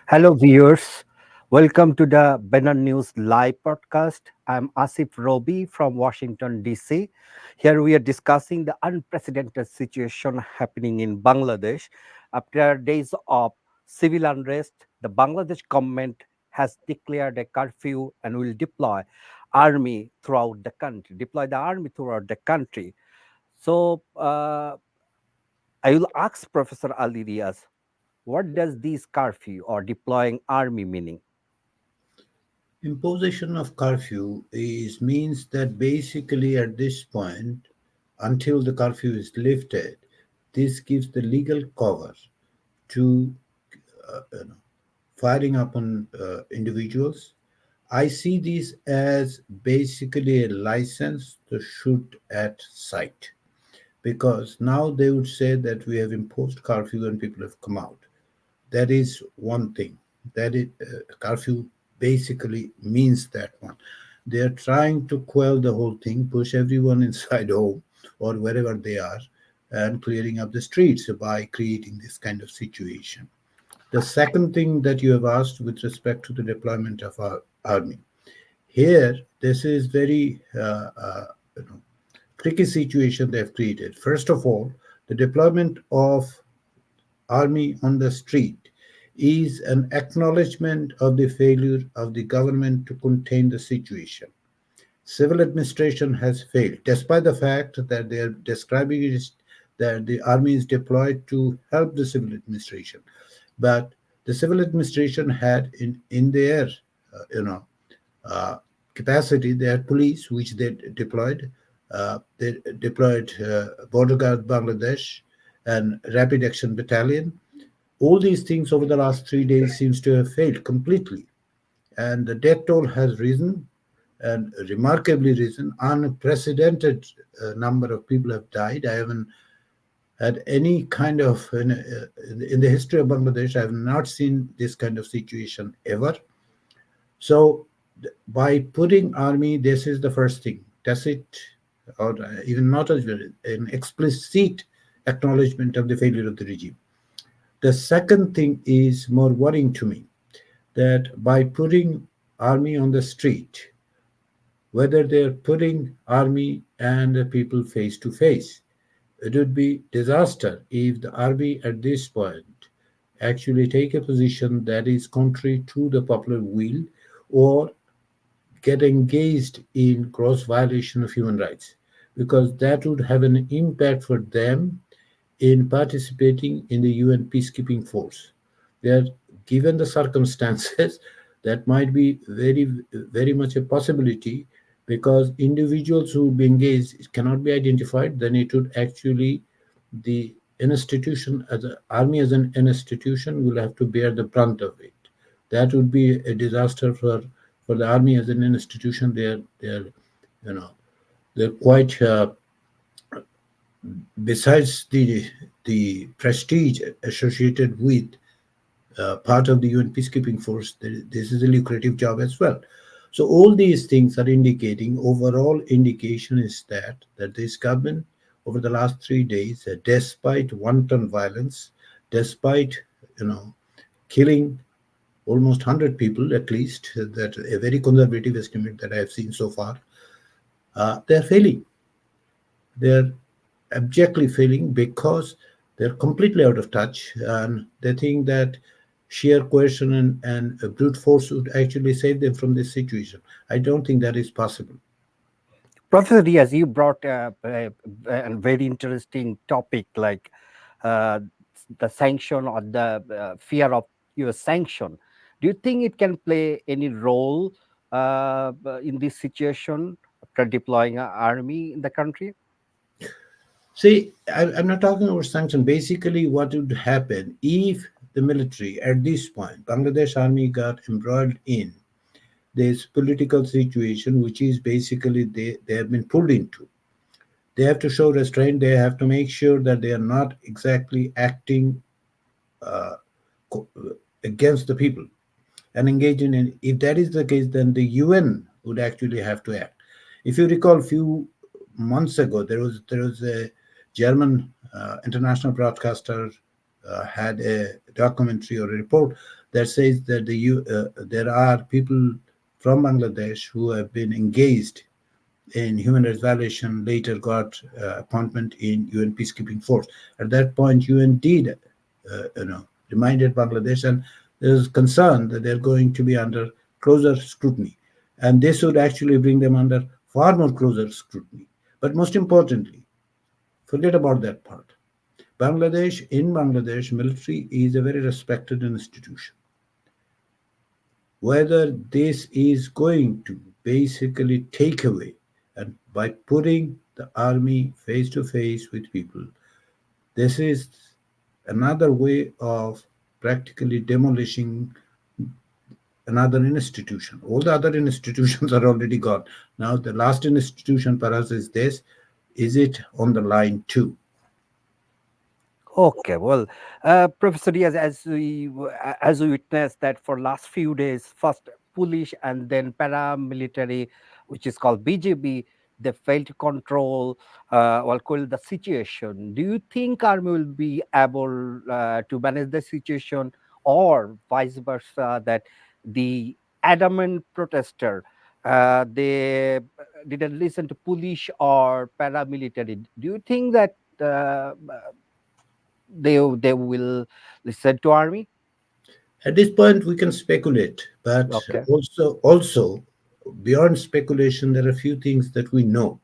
Hello, viewers. Welcome to the Banner News Live podcast. I'm Asif Robi from Washington, D.C. Here we are discussing the unprecedented situation happening in Bangladesh. After days of civil unrest, the Bangladesh government has declared a curfew and will deploy the army throughout the country. So, I will ask Professor Ali Riaz, what does this curfew or deploying army meaning? Imposition of curfew is means that basically at this point, until the curfew is lifted, this gives the legal cover to firing upon individuals. I see this as basically a license to shoot at sight because now they would say that we have imposed curfew and people have come out. That is one thing. That is curfew basically means that one. They are trying to quell the whole thing, push everyone inside home or wherever they are, and clearing up the streets by creating this kind of situation. The second thing that you have asked with respect to the deployment of our army. Here, this is very you know, tricky situation they have created. First of all, the deployment of army on the street is an acknowledgement of the failure of the government to contain the situation. Civil administration has failed, despite the fact that they are describing it as that the army is deployed to help the civil administration. But the civil administration had in their, uh, you know, uh, capacity, they had police, which they deployed. They deployed Border Guard Bangladesh and Rapid Action Battalion. All these things over the last 3 days seems to have failed completely, and the death toll has risen and remarkably risen. Unprecedented number of people have died. I haven't had any kind of in the history of Bangladesh. I have not seen this kind of situation ever. So, by putting army, this is the first thing. Tacit, or even not as well, an explicit acknowledgement of the failure of the regime. The second thing is more worrying to me that by putting army on the street, whether they're putting army and the people face to face, it would be disaster if the army at this point actually take a position that is contrary to the popular will or get engaged in gross violation of human rights, because that would have an impact for them in participating in the UN peacekeeping force. They are given the circumstances that might be very much a possibility, because individuals who would be engaged cannot be identified. Then it would actually the institution as an army as an institution will have to bear the brunt of it. That would be a disaster for the army as an institution. They are you know they're quite besides the prestige associated with part of the UN peacekeeping force, this is a lucrative job as well. So all these things are indicating overall indication is that this government over the last 3 days, despite wanton violence, despite you know killing almost 100 people at least, that a very conservative estimate that I have seen so far, they're failing. They're abjectly failing because they're completely out of touch, and they think that sheer coercion and brute force would actually save them from this situation. I don't think that is possible. Professor Diaz, you brought a very interesting topic like uh, the sanction or the fear of your sanction. Do you think it can play any role in this situation after deploying an army in the country? See, I'm not talking about sanction. Basically, what would happen if the military at this point, Bangladesh army got embroiled in this political situation, which is basically they have been pulled into. They have to show restraint. They have to make sure that they are not exactly acting uh, co- against the people and engage in it. If that is the case, then the UN would actually have to act. If you recall, a few months ago, there was a German international broadcaster had a documentary or a report that says that there are people from Bangladesh who have been engaged in human rights violation, later got appointment in UN peacekeeping force. At that point, UN did, reminded Bangladesh, and there is concern that they're going to be under closer scrutiny, and this would actually bring them under far more closer scrutiny. But most importantly, forget about that part. Bangladesh, military is a very respected institution. Whether this is going to basically take away, and by putting the army face to face with people, this is another way of practically demolishing another institution. All the other institutions are already gone. Now the last institution perhaps is this. Is it on the line too? Okay, well, Professor Diaz, as we witnessed that for last few days, first police and then paramilitary, which is called BJP, they failed to control, the situation. Do you think army will be able to manage the situation, or vice versa, that the adamant protester they didn't listen to police or paramilitary? Do you think that? They will listen to army. At this point, we can speculate, but Okay. also beyond speculation, there are a few things that we know.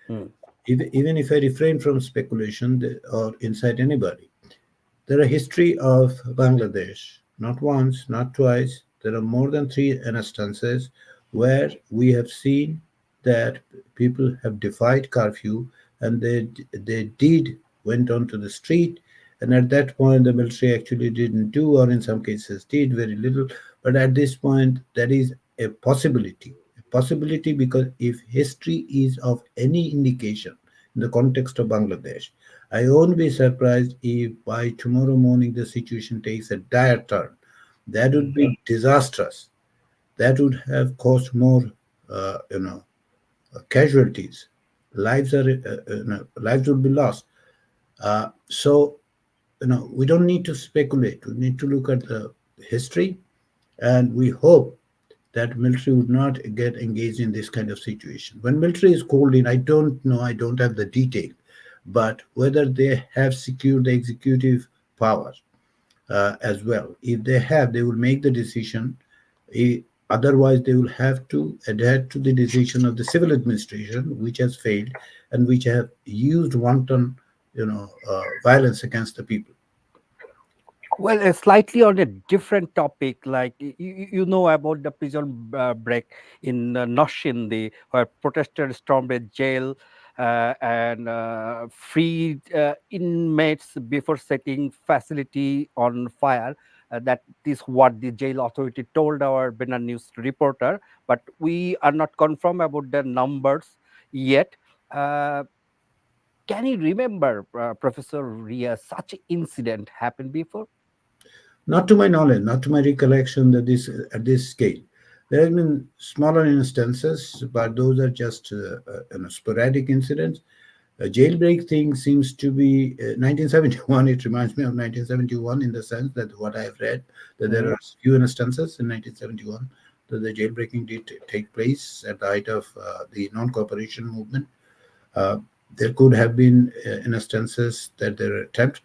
Hmm. Even if I refrain from speculation or incite anybody, there are history of Bangladesh, not once, not twice. There are more than three instances where we have seen that people have defied curfew, and they did went onto the street, and at that point the military actually didn't do, or in some cases did very little. But at this point there is a possibility, because if history is of any indication in the context of Bangladesh, I won't be surprised if by tomorrow morning the situation takes a dire turn. That would Hmm. be disastrous. That would have caused more, casualties. Lives would be lost. So, we don't need to speculate. We need to look at the history, and we hope that military would not get engaged in this kind of situation. When military is called in, I don't know, I don't have the detail, but whether they have secured the executive power as well. If they have, they will make the decision. Eh, Otherwise, they will have to adhere to the decision of the civil administration, which has failed and which have used wanton, violence against the people. Well, slightly on a different topic, like you know about the prison break in Noshindi, where protesters stormed a jail and freed inmates before setting facility on fire. That is what the jail authority told our Benin News reporter, but we are not confirmed about the numbers yet. Uh, can you remember, Professor Ria, such incident happened before? Not to my knowledge, not to my recollection, that this at this scale. There have been smaller instances, but those are just sporadic incidents. A jailbreak thing seems to be 1971. It reminds me of 1971 in the sense that what I have read, that there are few instances in 1971 that the jailbreaking did take place at the height of the non-cooperation movement. Uh, there could have been instances that there are attempts,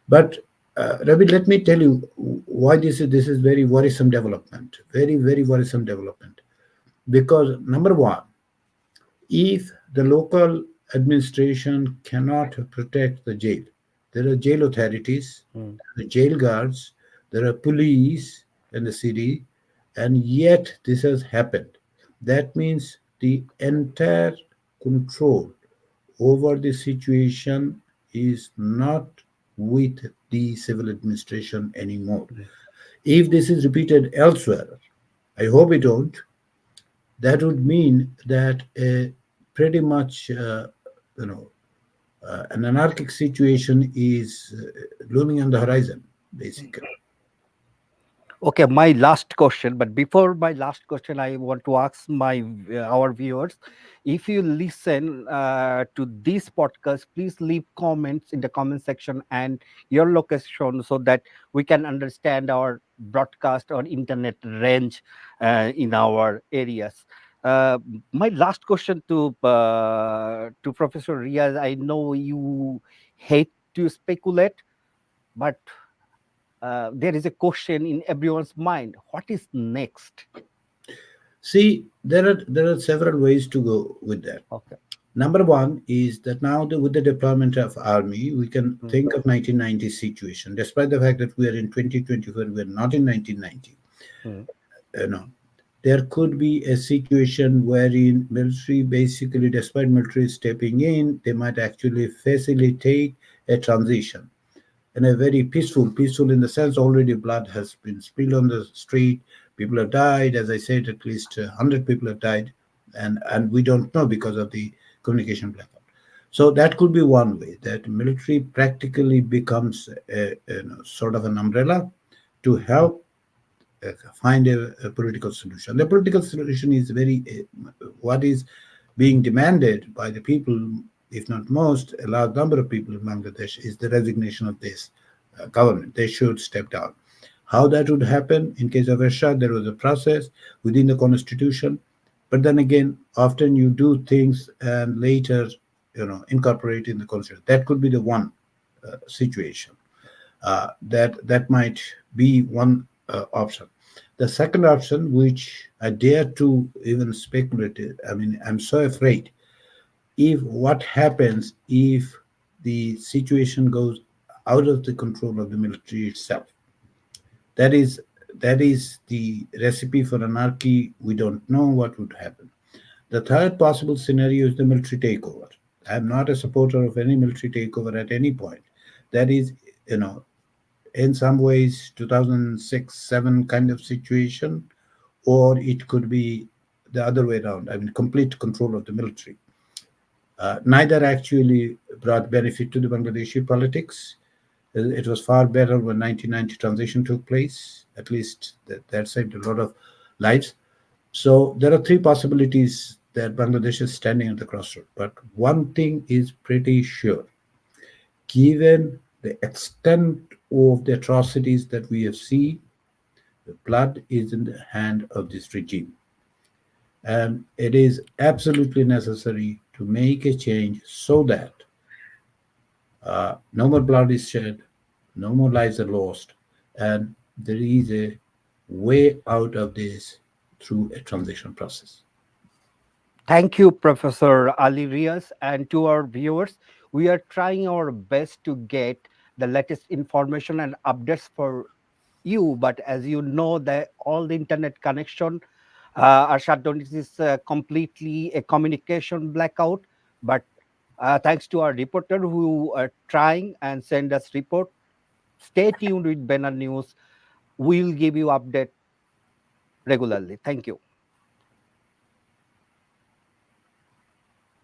but Ravi, let me tell you why this is very worrisome development, very very worrisome development. Because number one, if the local administration cannot protect the jail, there are jail authorities, Mm, the jail guards, there are police in the city, and yet this has happened. That means the entire control over the situation is not with the civil administration anymore. mm. If this is repeated elsewhere, I hope it don't. That would mean that a pretty much, you know, an anarchic situation is looming on the horizon, basically. Okay, my last question. But before my last question, I want to ask our viewers, if you listen to this podcast, please leave comments in the comment section and your location so that we can understand our broadcast or internet range in our areas. Uh, my last question to Professor Riaz. I know you hate to speculate, but there is a question in everyone's mind: what is next? See, there are several ways to go with that. Okay. Number one is that now with the deployment of army, we can Mm, think of 1990 situation. Despite the fact that we are in 2024, we are not in 1990. mm, You know, there could be a situation wherein military, basically, despite military stepping in, they might actually facilitate a transition in a very peaceful in the sense already blood has been spilled on the street, people have died. As I said, at least 100 people have died, and we don't know because of the communication blackout. So that could be one way that military practically becomes sort of an umbrella to help find a political solution. The political solution is very what is being demanded by the people, if not most, a large number of people in Bangladesh, is the resignation of this government. They should step down. How that would happen in case of Ershad, there was a process within the constitution, but then again, often you do things and later, incorporate in the constitution. That could be the one situation. That might be one option. The second option, which I dare to even speculate, I mean, I'm so afraid if what happens if the situation goes out of the control of the military itself. That is that is the recipe for anarchy. We don't know what would happen. The third possible scenario is the military takeover. I'm not a supporter of any military takeover at any point. That is, you know, in some ways 2006-7 kind of situation, or it could be the other way around. I mean, complete control of the military. Neither actually brought benefit to the Bangladeshi politics. It was far better when 1990 transition took place. At least that saved a lot of lives. So there are three possibilities that Bangladesh is standing at the crossroad. But one thing is pretty sure: given the extent of the atrocities that we have seen, the blood is in the hand of this regime. And it is absolutely necessary to make a change so that no more blood is shed, no more lives are lost, and there is a way out of this through a transition process. thank you, Professor Ali Rias, and to our viewers. We are trying our best to get the latest information and updates for you, but as you know, all the internet connection are shut down. This is completely a communication blackout. But thanks to our reporter who are trying and send us report. Stay tuned with Banner News. We'll give you update regularly. Thank you.